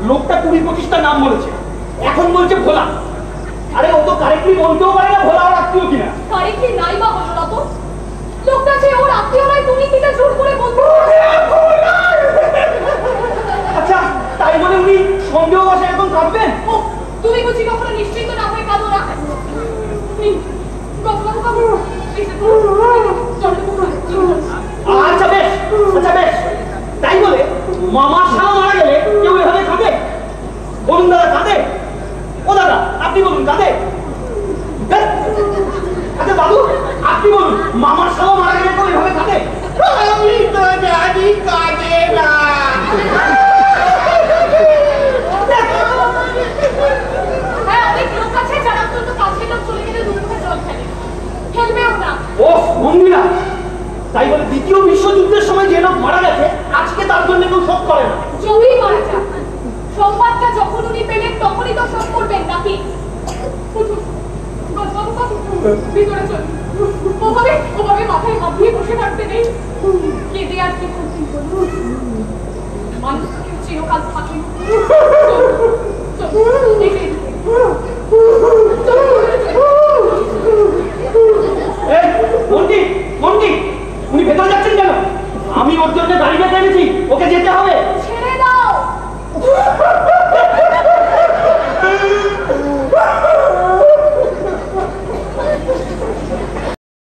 লোকটা 20-25টা নাম বলেছে, এখন বলছে ভোলা। আরে ও তো কারেক্টলি বলতেও পারে না ভোলা ওর আত্মীয় কিনা। কারেক্টলি নাই বা বলো না তো, লোকটা যে ওর আত্মীয় নয় তুমি কিনা জোর করে বলতে। আচ্ছা তাই বলে উনি সন্দেহ বসে একদম কাঁদবেন? ও তুমি বুঝি কখনো নিশ্চিন্ত না হয়ে কাঁদো না? আচ্ছা বেশ, আচ্ছা বেশ, তাই বলে মামার শালা মারা গেলে কেউ এভাবে কাঁদে? বলুন দাদা কাঁদে? ও দাদা আপনি বলুন কাঁদে? আচ্ছা দাদু আপনি বলুন মামার শালা মারা গেলে কেউ এভাবে কাঁদে? আমি তো জানি কাঁদে না। হ্যাঁ অনেক লোক আছে যারা অত্যন্ত কাছের লোক চলে গেলে দুঃখে জল ফেলে, ফেলবেও না। ও মন্দিরা, তাই বলে দ্বিতীয় বিশ্বযুদ্ধের সময় যে লোক মারা গেছে আজকে তার জন্য কেউ শোক করে না? জমি মারা যাক, সংবাদটা যখন উনি পেলেন তখনই তো শোক করবেন নাকি? ভিতরে চল, ওভাবে মাথায় হাত দিয়ে বসে থাকতে নেই। কেঁদে আর কি করতে, মানুষ চিরকাল থাকে